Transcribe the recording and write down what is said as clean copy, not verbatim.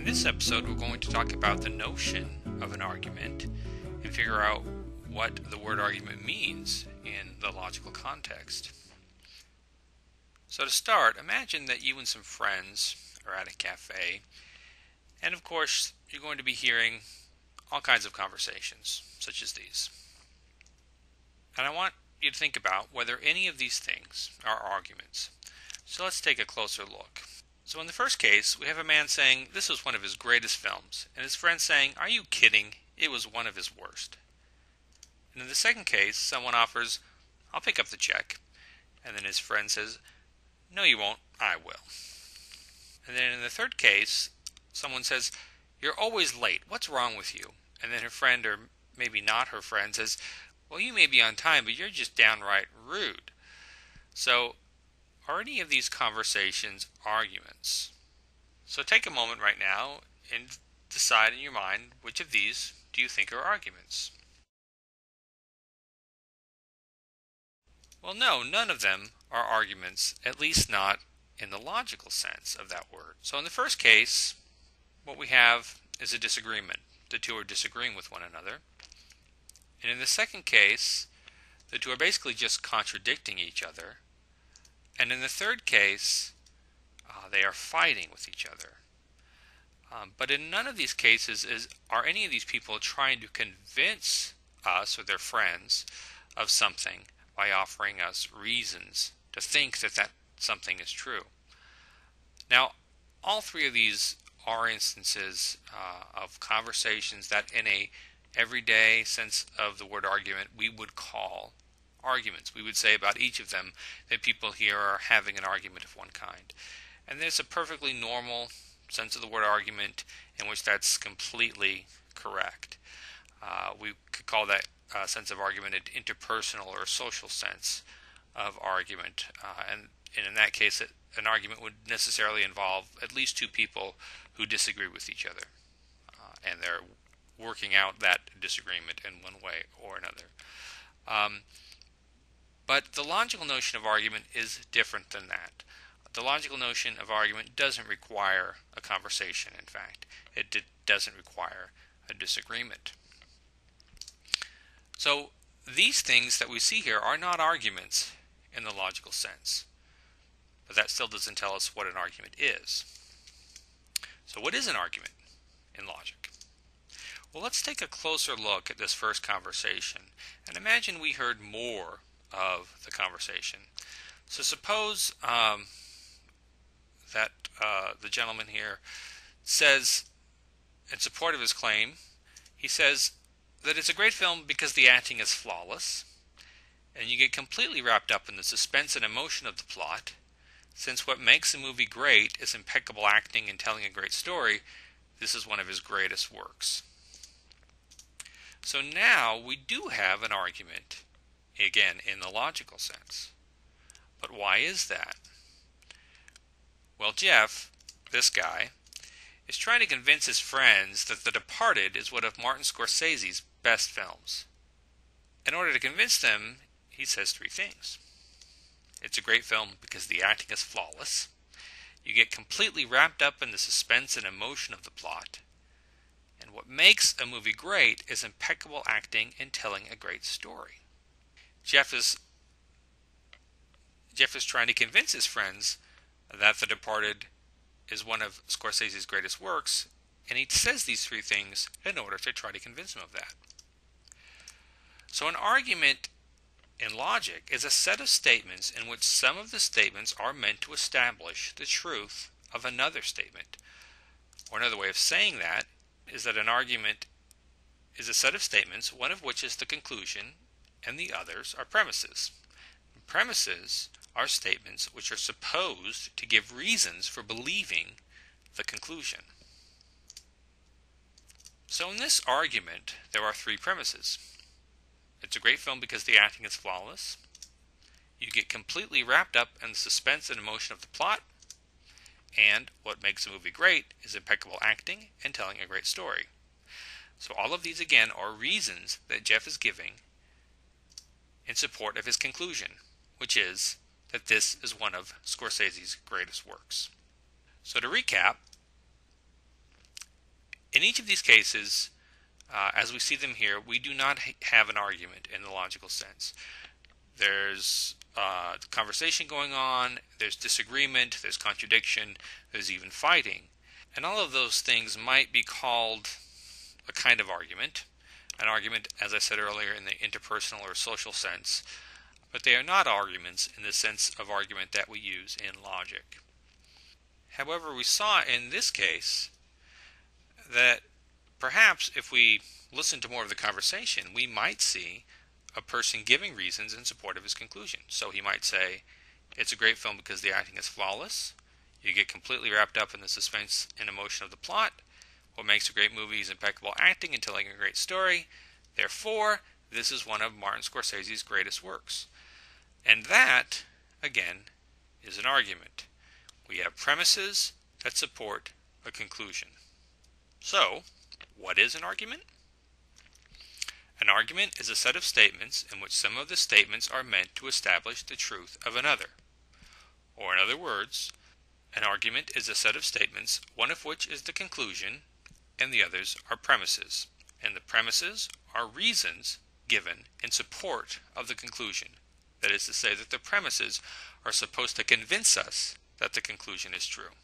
In this episode, we're going to talk about the notion of an argument and figure out what the word argument means in the logical context. So to start, imagine that you and some friends are at a cafe, and of course, you're going to be hearing all kinds of conversations, such as these. And I want you to think about whether any of these things are arguments. So let's take a closer look. So in the first case, we have a man saying this was one of his greatest films, and his friend saying, "Are you kidding? It was one of his worst." And in the second case, someone offers, "I'll pick up the check," and then his friend says, "No, you won't, I will." And then in the third case, someone says, "You're always late. What's wrong with you?" And then her friend, or maybe not her friend, says, "Well, you may be on time, but you're just downright rude." So, are any of these conversations arguments? So take a moment right now and decide in your mind which of these do you think are arguments. Well, no, none of them are arguments, at least not in the logical sense of that word. So in the first case, what we have is a disagreement. The two are disagreeing with one another. And in the second case, the two are basically just contradicting each other. And in the third case, they are fighting with each other. But in none of these cases are any of these people trying to convince us or their friends of something by offering us reasons to think that something is true. Now, all three of these are instances of conversations that in a everyday sense of the word argument we would call arguments. We would say about each of them that people here are having an argument of one kind. And there's a perfectly normal sense of the word argument in which that's completely correct. We could call that sense of argument an interpersonal or social sense of argument. And in that case, an argument would necessarily involve at least two people who disagree with each other. And they're working out that disagreement in one way or another. But the logical notion of argument is different than that. The logical notion of argument doesn't require a conversation, in fact. It doesn't require a disagreement. So these things that we see here are not arguments in the logical sense. But that still doesn't tell us what an argument is. So what is an argument in logic? Well, let's take a closer look at this first conversation and imagine we heard more of the conversation. So suppose that the gentleman here says, in support of his claim, he says that it's a great film because the acting is flawless, and you get completely wrapped up in the suspense and emotion of the plot, since what makes a movie great is impeccable acting and telling a great story. This is one of his greatest works. So now we do have an argument, again, in the logical sense. But why is that? Well, Jeff, this guy, is trying to convince his friends that The Departed is one of Martin Scorsese's best films. In order to convince them, he says three things. It's a great film because the acting is flawless. You get completely wrapped up in the suspense and emotion of the plot. And what makes a movie great is impeccable acting and telling a great story. Jeff is trying to convince his friends that The Departed is one of Scorsese's greatest works, and he says these three things in order to try to convince him of that. So an argument in logic is a set of statements in which some of the statements are meant to establish the truth of another statement. Or another way of saying that is that an argument is a set of statements, one of which is the conclusion, and the others are premises. Premises are statements which are supposed to give reasons for believing the conclusion. So in this argument, there are three premises. It's a great film because the acting is flawless. You get completely wrapped up in the suspense and emotion of the plot. And what makes a movie great is impeccable acting and telling a great story. So all of these, again, are reasons that Jeff is giving in support of his conclusion, which is that this is one of Scorsese's greatest works. So to recap, In each of these cases, as we see them here, we do not have an argument in the logical sense. There's conversation going on, there's disagreement, there's contradiction, there's even fighting. And all of those things might be called a kind of argument. An argument, as I said earlier, in the interpersonal or social sense. But they are not arguments in the sense of argument that we use in logic. However, we saw in this case that perhaps if we listen to more of the conversation, we might see a person giving reasons in support of his conclusion. So he might say, it's a great film because the acting is flawless. You get completely wrapped up in the suspense and emotion of the plot. What makes a great movie is impeccable acting and telling a great story. Therefore, this is one of Martin Scorsese's greatest works. And that, again, is an argument. We have premises that support a conclusion. So, what is an argument? An argument is a set of statements in which some of the statements are meant to establish the truth of another. Or in other words, an argument is a set of statements, one of which is the conclusion, and the others are premises. And the premises are reasons given in support of the conclusion. That is to say that the premises are supposed to convince us that the conclusion is true.